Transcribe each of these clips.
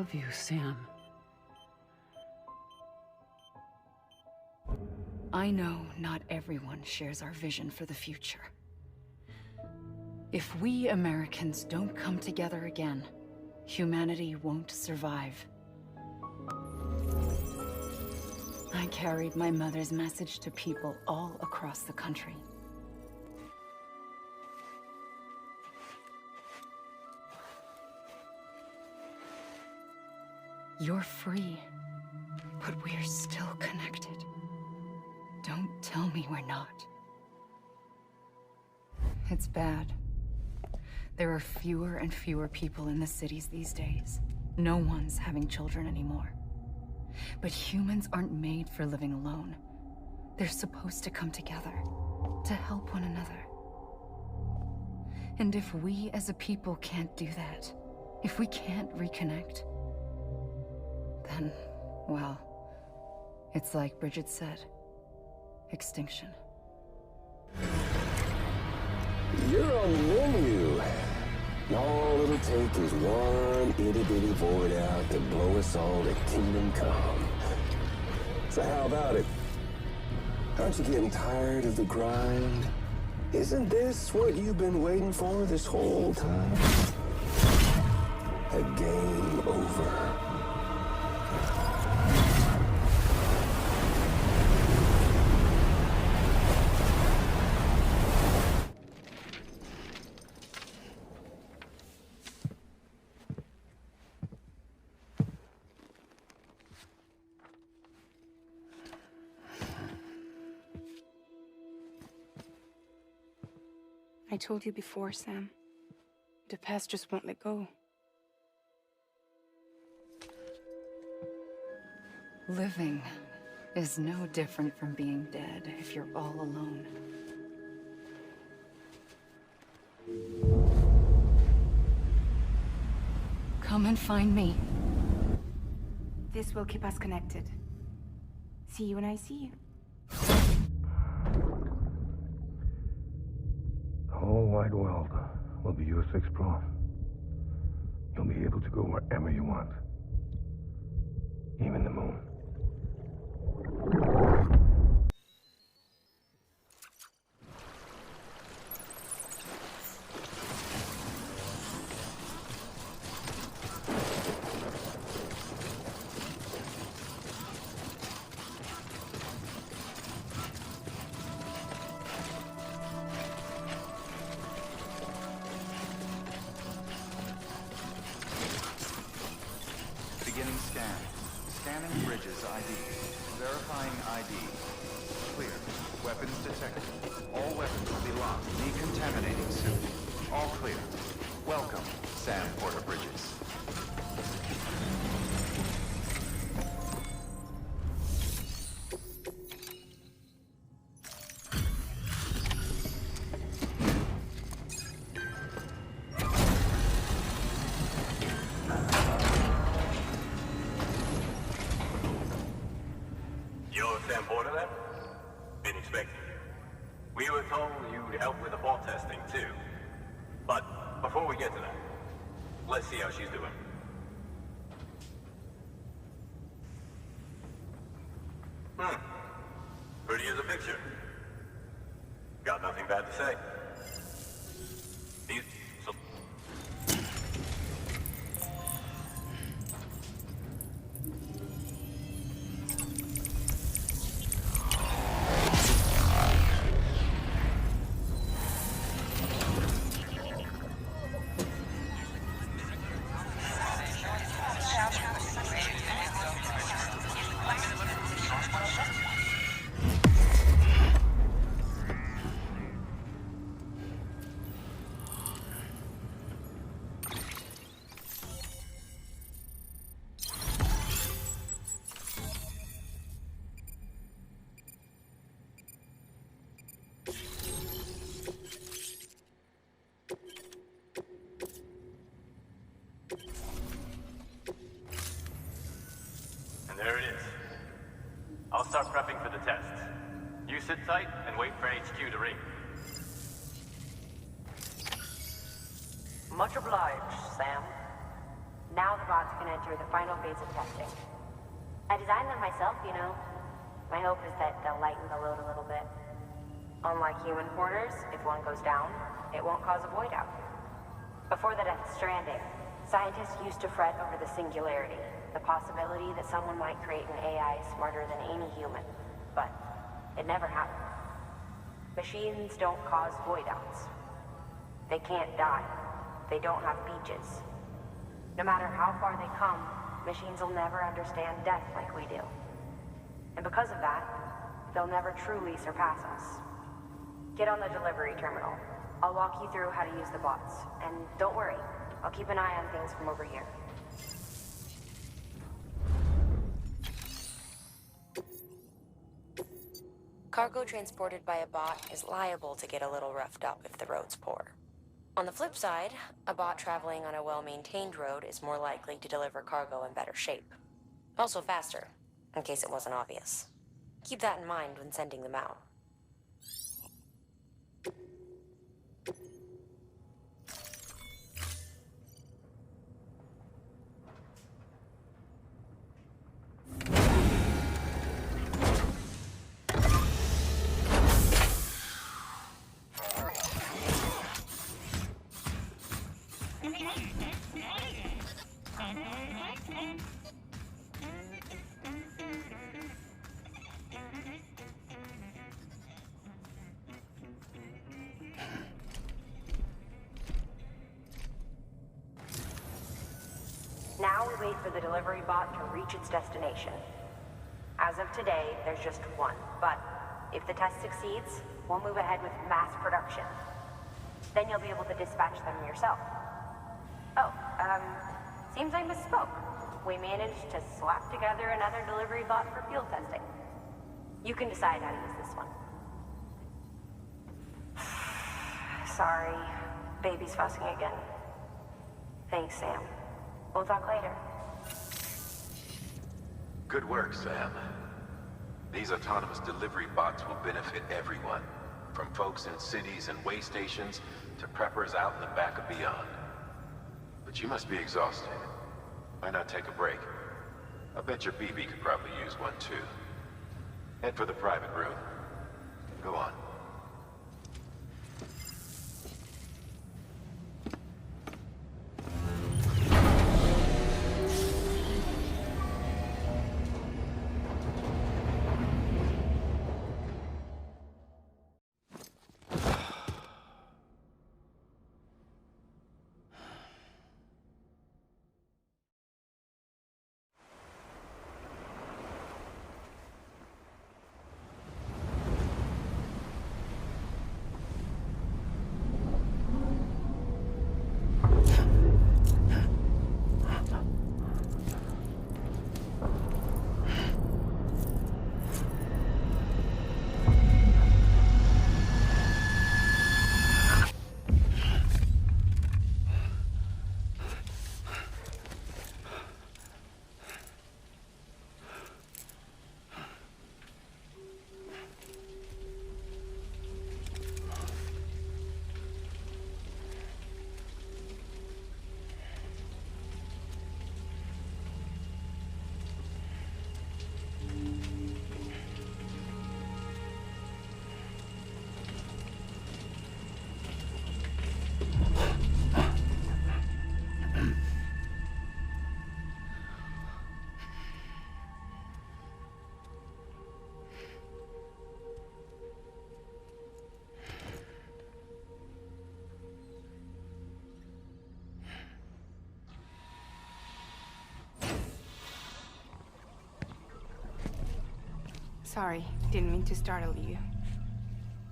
love you, Sam. I know not everyone shares our vision for the future. If we Americans don't come together again, humanity won't survive. I carried my mother's message to people all across the country. You're free, but we're still connected. Don't tell me we're not. It's bad. There are fewer and fewer people in the cities these days. No one's having children anymore. But humans aren't made for living alone. They're supposed to come together, to help one another. And if we as a people can't do that, if we can't reconnect, then, well, it's like Bridget said, extinction. You're on the menu. All it'll take is one itty-bitty void out to blow us all to kingdom come. So how about it? Aren't you getting tired of the grind? Isn't this what you've been waiting for this whole time? A game over. I told you before, Sam. The past just won't let go. Living is no different from being dead if you're all alone. Come and find me. This will keep us connected. See you when I see you. The whole wide world will be yours to explore. You'll be able to go wherever you want. Even the moon. Beginning scan. Scanning bridges ID. Verifying ID. Clear. Weapons detected. All weapons will be locked. Decontaminating soon. All clear. Welcome, Sam Porter Bridges. You're Sam Porter then? Been expecting you. We were told you'd help with the bot testing too. But before we get to that, let's see how she's doing. Pretty as a picture. Got nothing bad to say. These... So And there it is. I'll start prepping for the test. You sit tight and wait for HQ to ring. Much obliged, Sam. Now the bots can enter the final phase of testing. I designed them myself, you know. My hope is that they'll lighten the load a little bit. Unlike human porters, if one goes down, it won't cause a void out. Before the death stranding, scientists used to fret over the singularity, the possibility that someone might create an AI smarter than any human. But it never happened. Machines don't cause void outs. They can't die. They don't have beaches. No matter how far they come, machines will never understand death like we do. And because of that, they'll never truly surpass us. Get on the delivery terminal. I'll walk you through how to use the bots. And don't worry, I'll keep an eye on things from over here. Cargo transported by a bot is liable to get a little roughed up if the road's poor. On the flip side, a bot traveling on a well-maintained road is more likely to deliver cargo in better shape. Also faster, in case it wasn't obvious. Keep that in mind when sending them out. Now we wait for the delivery bot to reach its destination. As of today, there's just one, but if the test succeeds, we'll move ahead with mass production. Then you'll be able to dispatch them yourself. Oh, seems I misspoke. We managed to slap together another delivery bot for field testing. You can decide how to use this one. Sorry, baby's fussing again. Thanks, Sam. We'll talk later. Good work, Sam. These autonomous delivery bots will benefit everyone, from folks in cities and way stations to preppers out in the back and beyond. But you must be exhausted. Why not take a break? I bet your BB could probably use one too. Head for the private room. Go on. Sorry, didn't mean to startle you.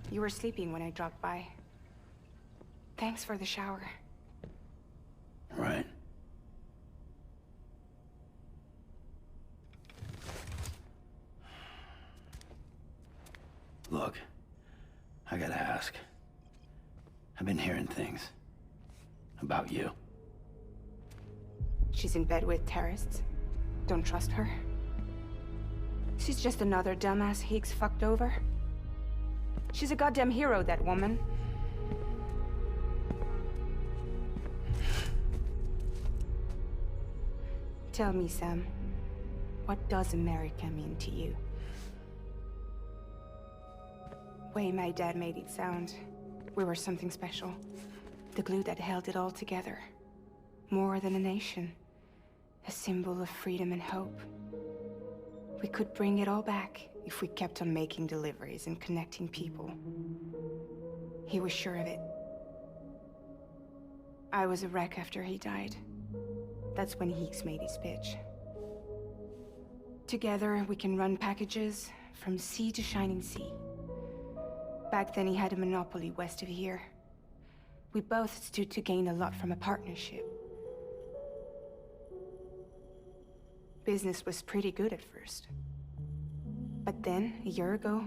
You were sleeping when I dropped by. Thanks for the shower. Right. Look, I gotta ask. I've been hearing things about you. She's in bed with terrorists. Don't trust her. She's just another dumbass Higgs fucked over. She's a goddamn hero, that woman. Tell me, Sam, what does America mean to you? Way my dad made it sound, we were something special. The glue that held it all together. More than a nation. A symbol of freedom and hope. We could bring it all back if we kept on making deliveries and connecting people. He was sure of it. I was a wreck after he died. That's when Heeks made his pitch. Together, we can run packages from sea to shining sea. Back then, he had a monopoly west of here. We both stood to gain a lot from a partnership. Business was pretty good at first. But then, a year ago,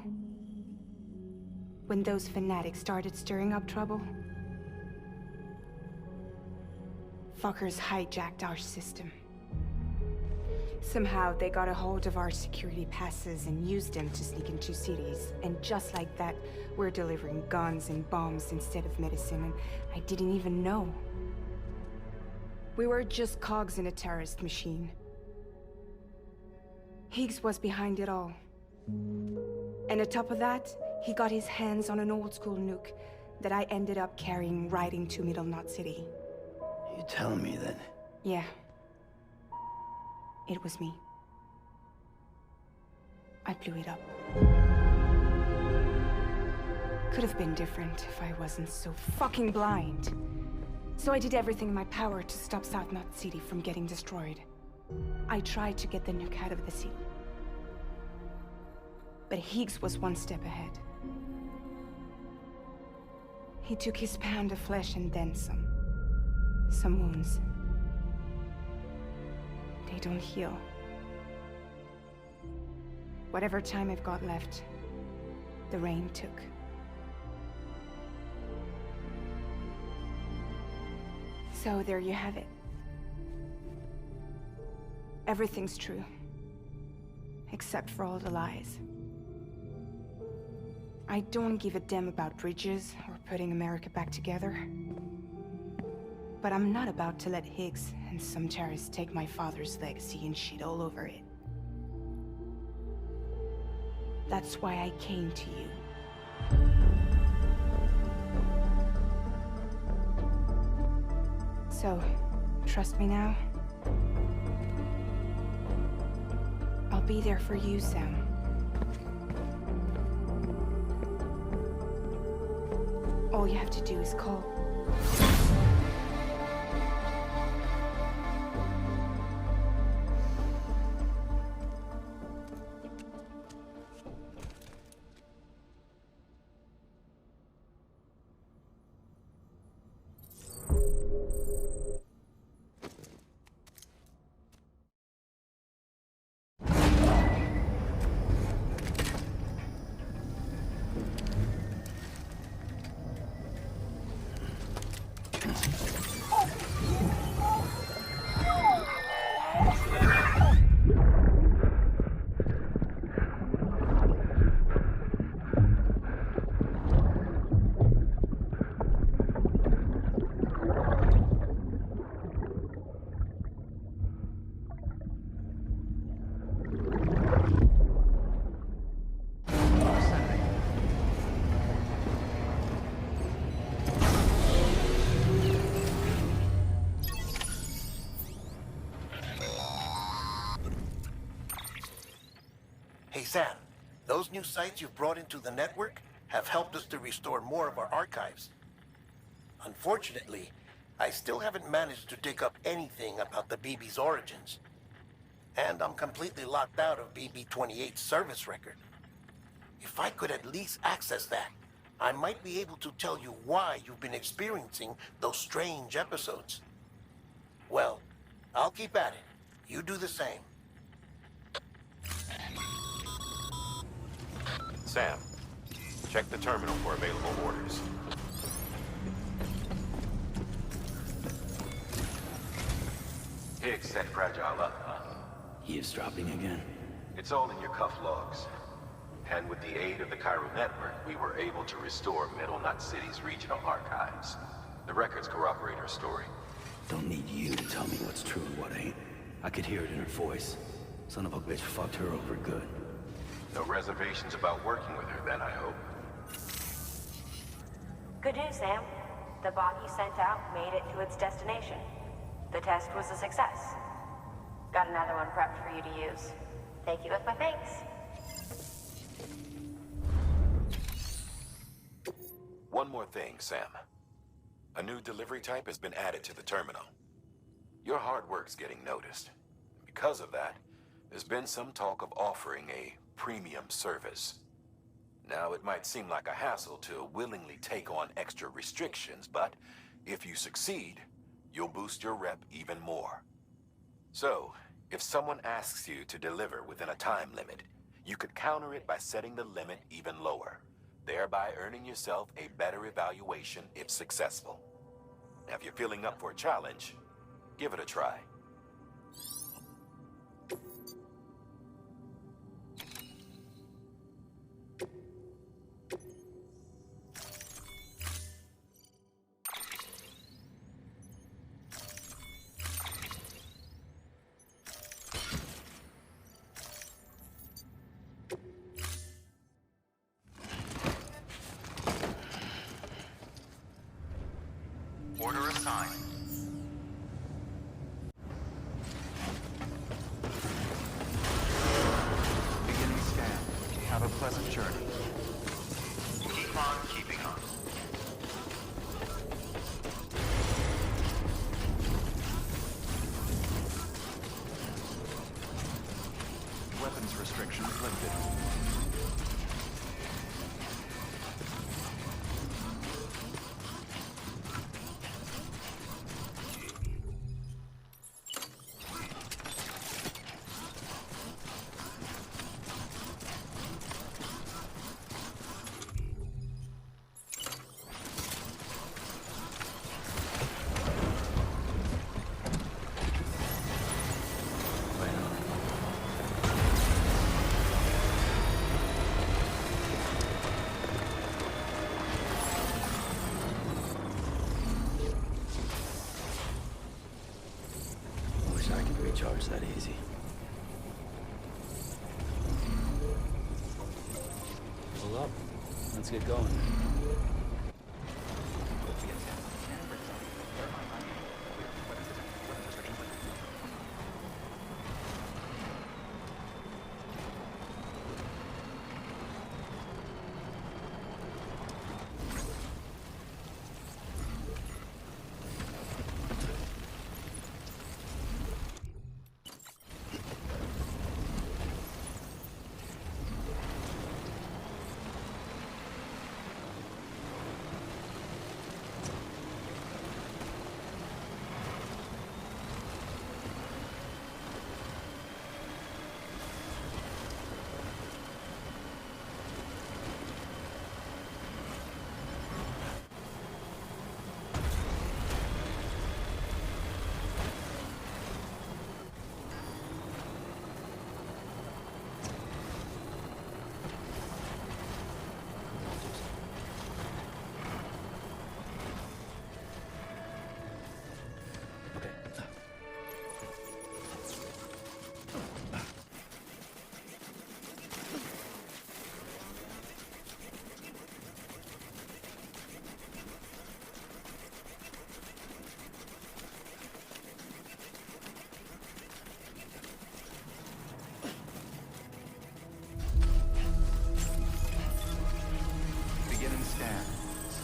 when those fanatics started stirring up trouble, fuckers hijacked our system. Somehow, they got a hold of our security passes and used them to sneak into cities. And just like that, we're delivering guns and bombs instead of medicine, and I didn't even know. We were just cogs in a terrorist machine. Higgs was behind it all. And on top of that, he got his hands on an old-school nuke that I ended up carrying right into Middle Knot City. You telling me that? Yeah. It was me. I blew it up. Could have been different if I wasn't so fucking blind. So I did everything in my power to stop South Knot City from getting destroyed. I tried to get the nuke out of the city. But Higgs was one step ahead. He took his pound of flesh and then some. Some wounds. They don't heal. Whatever time I've got left, the rain took. So there you have it. Everything's true. Except for all the lies. I don't give a damn about bridges or putting America back together. But I'm not about to let Higgs and some terrorists take my father's legacy and shit all over it. That's why I came to you. So, trust me now? I'll be there for you, Sam. All you have to do is call. Hey, Sam, those new sites you've brought into the network have helped us to restore more of our archives. Unfortunately, I still haven't managed to dig up anything about the BB's origins. And I'm completely locked out of BB-28's service record. If I could at least access that, I might be able to tell you why you've been experiencing those strange episodes. Well, I'll keep at it. You do the same. Sam, check the terminal for available orders. Higgs set Fragile up. Eavesdropping again? It's all in your cuff logs. And with the aid of the Cairo network, we were able to restore Middle Knot City's regional archives. The records corroborate her story. Don't need you to tell me what's true and what ain't. I could hear it in her voice. Son of a bitch fucked her over good. No reservations about working with her then, I hope. Good news, Sam. The bot you sent out made it to its destination. The test was a success. Got another one prepped for you to use. Take you with my thanks. One more thing, Sam. A new delivery type has been added to the terminal. Your hard work's getting noticed. Because of that, there's been some talk of offering a premium service. Now, it might seem like a hassle to willingly take on extra restrictions, but if you succeed, you'll boost your rep even more. So, if someone asks you to deliver within a time limit, you could counter it by setting the limit even lower, thereby earning yourself a better evaluation if successful. Now, if you're feeling up for a challenge, give it a try. Order assigned. Beginning scan. Have a pleasant journey. Keep on keeping on. Weapons restrictions lifted. I could recharge that easy. Pull up. Let's get going.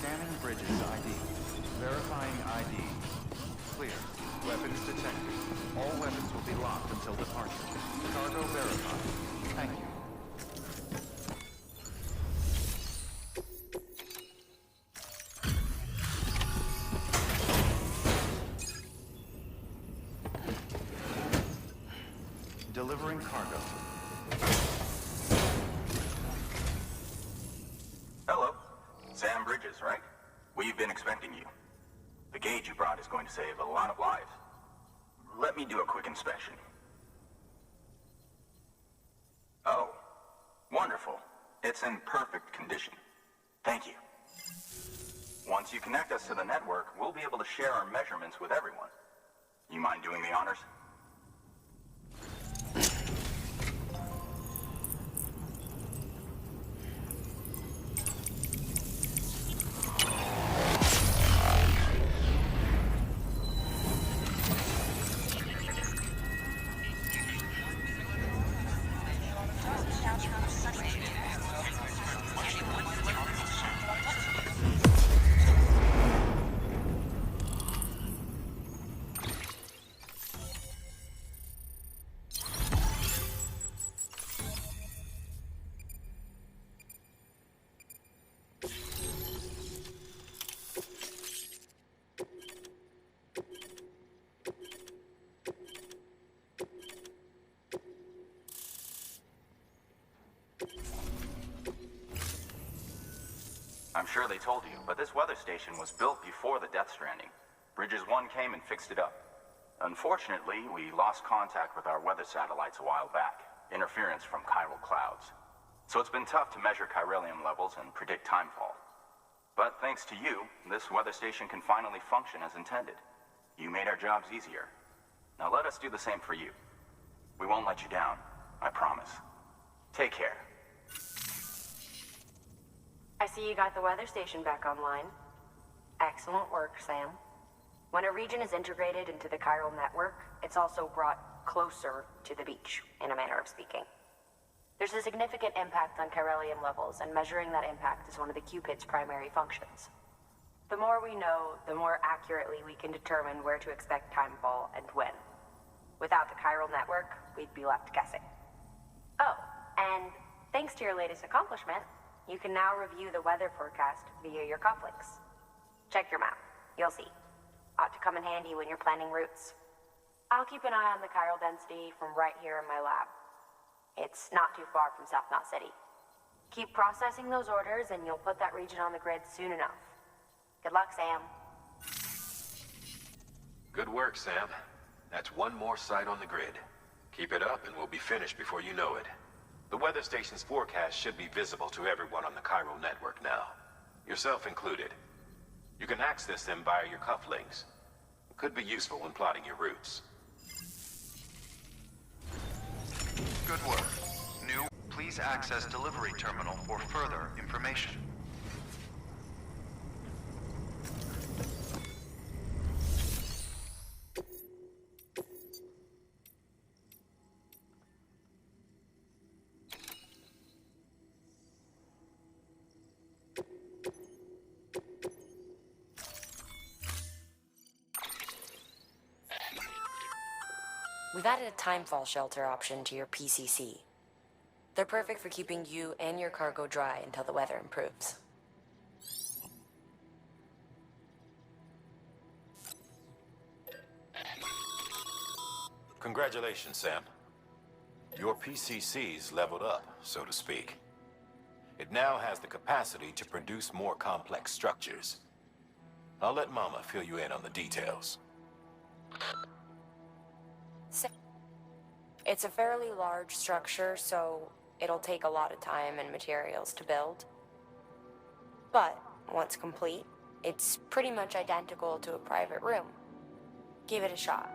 Scanning bridges ID. Verifying ID. Clear. Weapons detected. All weapons will be locked until departure. Cargo verified. Thank you. Delivering cargo. Hello. Sam Bridges, right? We've been expecting you. The gauge you brought is going to save a lot of lives. Let me do a quick inspection. Oh, wonderful. It's in perfect condition. Thank you. Once you connect us to the network, we'll be able to share our measurements with everyone. You mind doing the honors? I'm sure they told you, but this weather station was built before the Death Stranding. Bridges 1 came and fixed it up. Unfortunately, we lost contact with our weather satellites a while back. Interference from chiral clouds. So it's been tough to measure chiralium levels and predict timefall. But thanks to you, this weather station can finally function as intended. You made our jobs easier. Now let us do the same for you. We won't let you down, I promise. Take care. I see you got the weather station back online. Excellent work, Sam. When a region is integrated into the chiral network, it's also brought closer to the beach, in a manner of speaking. There's a significant impact on chiralium levels, and measuring that impact is one of the Cupid's primary functions. The more we know, the more accurately we can determine where to expect timefall and when. Without the chiral network, we'd be left guessing. Oh, and thanks to your latest accomplishment, you can now review the weather forecast via your cufflinks. Check your map. You'll see. Ought to come in handy when you're planning routes. I'll keep an eye on the chiral density from right here in my lab. It's not too far from South Knot City. Keep processing those orders and you'll put that region on the grid soon enough. Good luck, Sam. Good work, Sam. That's one more site on the grid. Keep it up and we'll be finished before you know it. The weather station's forecast should be visible to everyone on the chiral network now, yourself included. You can access them via your cufflinks. It could be useful when plotting your routes. Good work. New, please access delivery terminal for further information. We've added a timefall shelter option to your PCC. They're perfect for keeping you and your cargo dry until the weather improves. Congratulations, Sam. Your PCC's leveled up, so to speak. It now has the capacity to produce more complex structures. I'll let Mama fill you in on the details. It's a fairly large structure, so it'll take a lot of time and materials to build. But once complete, it's pretty much identical to a private room. Give it a shot.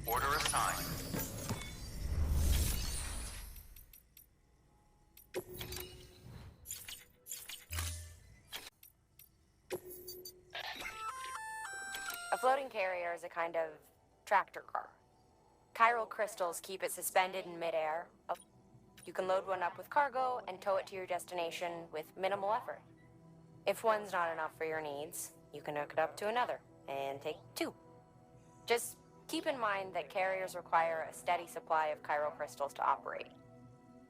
Order assigned. A floating carrier is a kind of tractor car. Chiral crystals keep it suspended in midair. You can load one up with cargo and tow it to your destination with minimal effort. If one's not enough for your needs, you can hook it up to another and take two. Just keep in mind that carriers require a steady supply of chiral crystals to operate.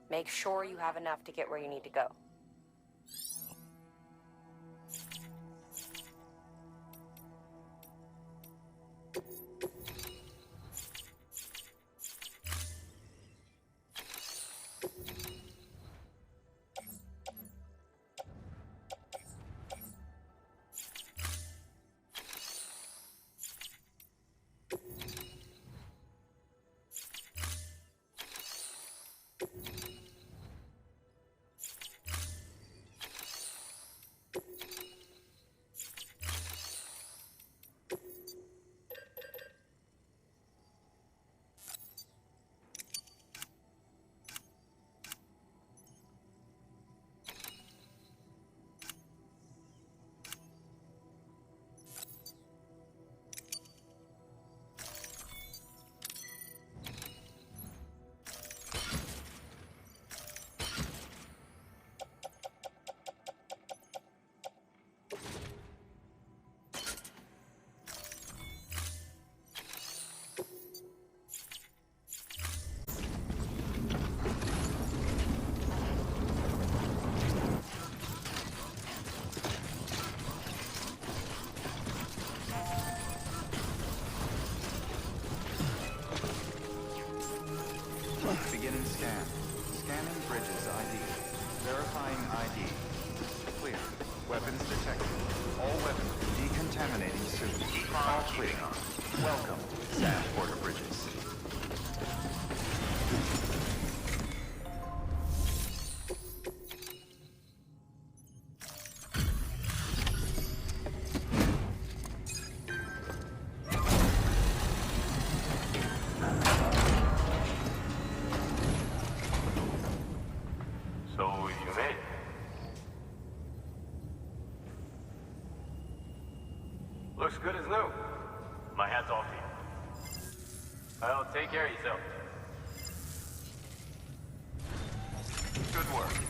Make sure you have enough to get where you need to go. Scan. Scanning bridges ID. Verifying ID. Clear. Weapons detected. All weapons decontaminating soon. All clear. Welcome, Sand Porter Bridges. So you made it. Looks good as new. My hat's off to you. Well, take care of yourself. Good work.